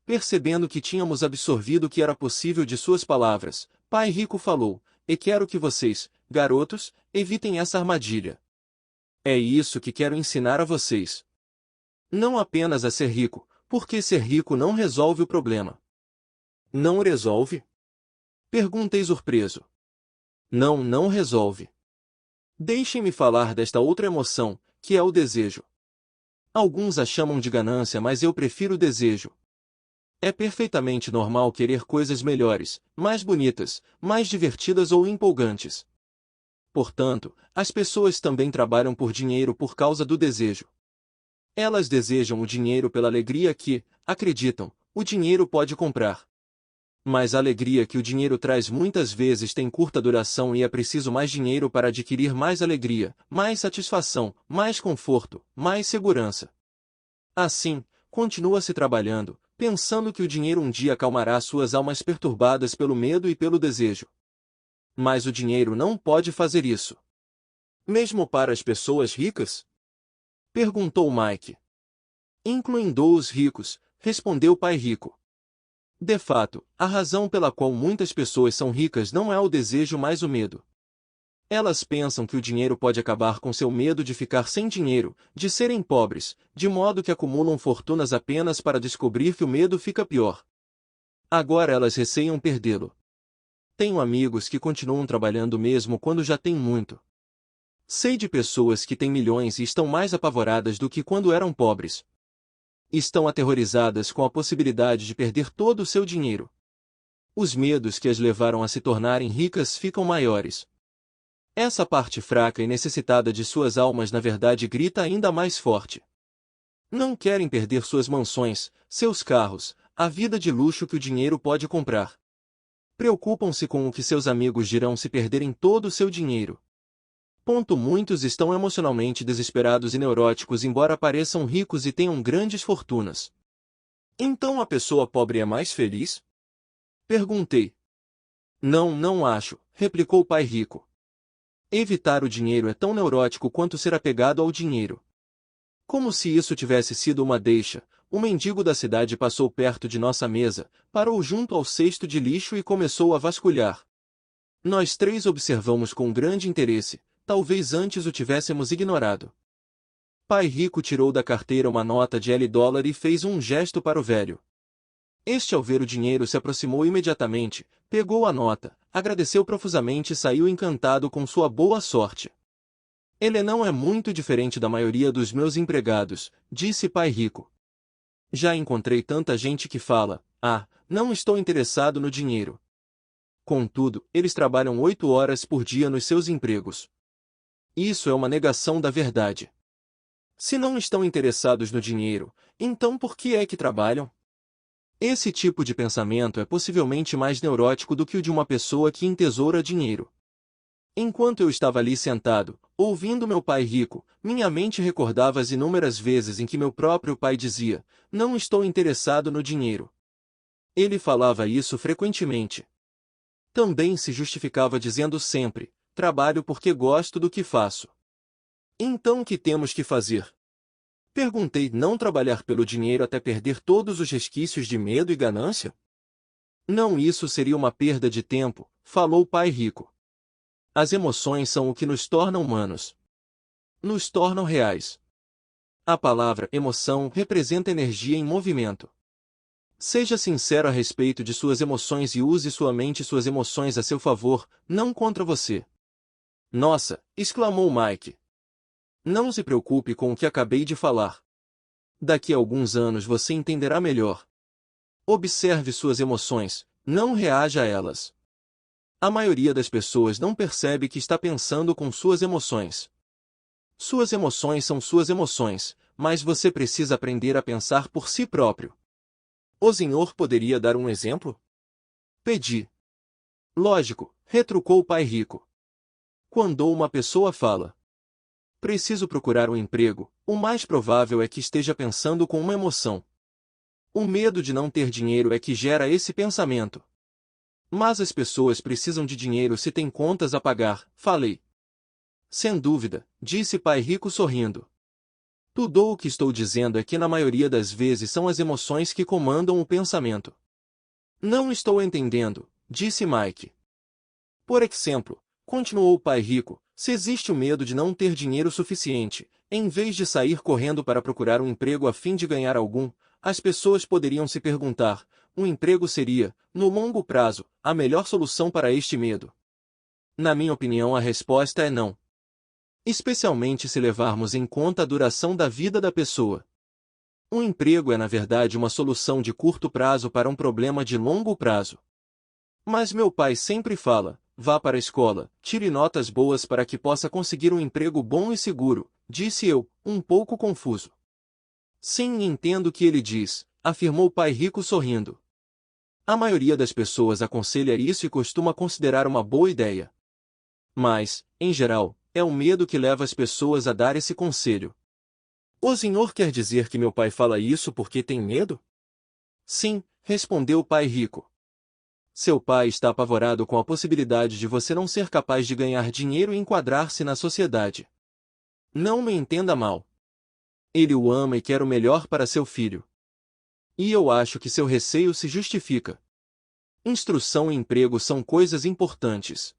Percebendo que tínhamos absorvido o que era possível de suas palavras, Pai Rico falou, e quero que vocês, garotos, evitem essa armadilha. É isso que quero ensinar a vocês. Não apenas a ser rico, porque ser rico não resolve o problema. Não resolve? Perguntei surpreso. Não, não resolve. Deixem-me falar desta outra emoção, que é o desejo. Alguns a chamam de ganância, mas eu prefiro o desejo. É perfeitamente normal querer coisas melhores, mais bonitas, mais divertidas ou empolgantes. Portanto, as pessoas também trabalham por dinheiro por causa do desejo. Elas desejam o dinheiro pela alegria que, acreditam, o dinheiro pode comprar. Mas a alegria que o dinheiro traz muitas vezes tem curta duração e é preciso mais dinheiro para adquirir mais alegria, mais satisfação, mais conforto, mais segurança. Assim, continua-se trabalhando, pensando que o dinheiro um dia acalmará suas almas perturbadas pelo medo e pelo desejo. Mas o dinheiro não pode fazer isso. Mesmo para as pessoas ricas? Perguntou Mike. Incluindo os ricos, respondeu Pai Rico. De fato, a razão pela qual muitas pessoas são ricas não é o desejo mas o medo. Elas pensam que o dinheiro pode acabar com seu medo de ficar sem dinheiro, de serem pobres, de modo que acumulam fortunas apenas para descobrir que o medo fica pior. Agora elas receiam perdê-lo. Tenho amigos que continuam trabalhando mesmo quando já têm muito. Sei de pessoas que têm milhões e estão mais apavoradas do que quando eram pobres. Estão aterrorizadas com a possibilidade de perder todo o seu dinheiro. Os medos que as levaram a se tornarem ricas ficam maiores. Essa parte fraca e necessitada de suas almas na verdade grita ainda mais forte. Não querem perder suas mansões, seus carros, a vida de luxo que o dinheiro pode comprar. Preocupam-se com o que seus amigos dirão se perderem todo o seu dinheiro. Muitos estão emocionalmente desesperados e neuróticos embora pareçam ricos e tenham grandes fortunas. Então a pessoa pobre é mais feliz? Perguntei. Não, não acho, replicou o pai rico. Evitar o dinheiro é tão neurótico quanto ser apegado ao dinheiro. Como se isso tivesse sido uma deixa, o mendigo da cidade passou perto de nossa mesa, parou junto ao cesto de lixo e começou a vasculhar. Nós três observamos com grande interesse, talvez antes o tivéssemos ignorado. Pai rico tirou da carteira uma nota de $1 e fez um gesto para o velho. Este, ao ver o dinheiro, se aproximou imediatamente, pegou a nota, agradeceu profusamente e saiu encantado com sua boa sorte. Ele não é muito diferente da maioria dos meus empregados, disse pai rico. Já encontrei tanta gente que fala, não estou interessado no dinheiro. Contudo, eles trabalham 8 horas por dia nos seus empregos. Isso é uma negação da verdade. Se não estão interessados no dinheiro, então por que é que trabalham? Esse tipo de pensamento é possivelmente mais neurótico do que o de uma pessoa que entesoura dinheiro. Enquanto eu estava ali sentado, ouvindo meu pai rico, minha mente recordava as inúmeras vezes em que meu próprio pai dizia, não estou interessado no dinheiro. Ele falava isso frequentemente. Também se justificava dizendo sempre, trabalho porque gosto do que faço. Então o que temos que fazer? Perguntei, não trabalhar pelo dinheiro até perder todos os resquícios de medo e ganância? Não, isso seria uma perda de tempo, falou o pai rico. As emoções são o que nos tornam humanos. Nos tornam reais. A palavra emoção representa energia em movimento. Seja sincero a respeito de suas emoções e use sua mente e suas emoções a seu favor, não contra você. Nossa, exclamou Mike. Não se preocupe com o que acabei de falar. Daqui a alguns anos você entenderá melhor. Observe suas emoções, não reaja a elas. A maioria das pessoas não percebe que está pensando com suas emoções. Suas emoções são suas emoções, mas você precisa aprender a pensar por si próprio. O senhor poderia dar um exemplo? Pedi. Lógico, retrucou o pai rico. Quando uma pessoa fala, preciso procurar um emprego, o mais provável é que esteja pensando com uma emoção. O medo de não ter dinheiro é que gera esse pensamento. Mas as pessoas precisam de dinheiro se têm contas a pagar, falei. Sem dúvida, disse pai rico sorrindo. Tudo o que estou dizendo é que na maioria das vezes são as emoções que comandam o pensamento. Não estou entendendo, disse Mike. Por exemplo, continuou o pai rico, se existe o medo de não ter dinheiro suficiente, em vez de sair correndo para procurar um emprego a fim de ganhar algum, as pessoas poderiam se perguntar, um emprego seria, no longo prazo, a melhor solução para este medo? Na minha opinião, a resposta é não. Especialmente se levarmos em conta a duração da vida da pessoa. Um emprego é na verdade uma solução de curto prazo para um problema de longo prazo. Mas meu pai sempre fala, vá para a escola, tire notas boas para que possa conseguir um emprego bom e seguro, disse eu, um pouco confuso. Sim, entendo o que ele diz, afirmou o pai rico sorrindo. A maioria das pessoas aconselha isso e costuma considerar uma boa ideia. Mas, em geral, é o medo que leva as pessoas a dar esse conselho. O senhor quer dizer que meu pai fala isso porque tem medo? Sim, respondeu o pai rico. Seu pai está apavorado com a possibilidade de você não ser capaz de ganhar dinheiro e enquadrar-se na sociedade. Não me entenda mal. Ele o ama e quer o melhor para seu filho. E eu acho que seu receio se justifica. Instrução e emprego são coisas importantes.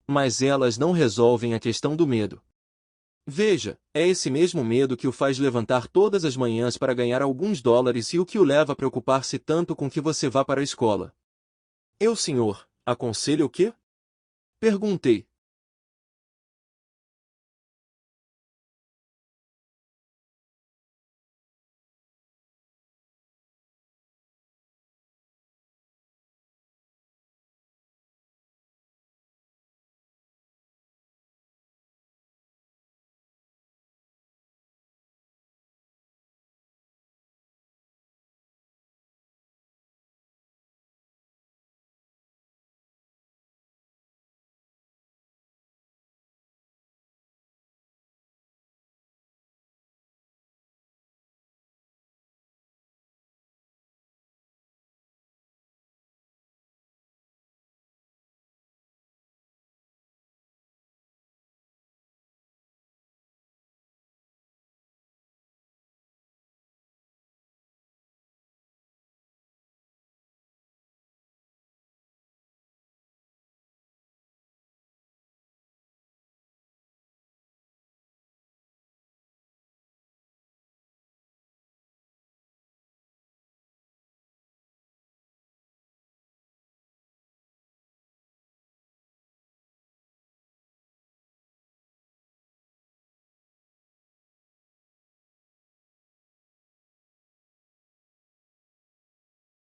Mas elas não resolvem a questão do medo. Veja, é esse mesmo medo que o faz levantar todas as manhãs para ganhar alguns dólares e o que o leva a preocupar-se tanto com que você vá para a escola. Eu, senhor, aconselho o quê? Perguntei.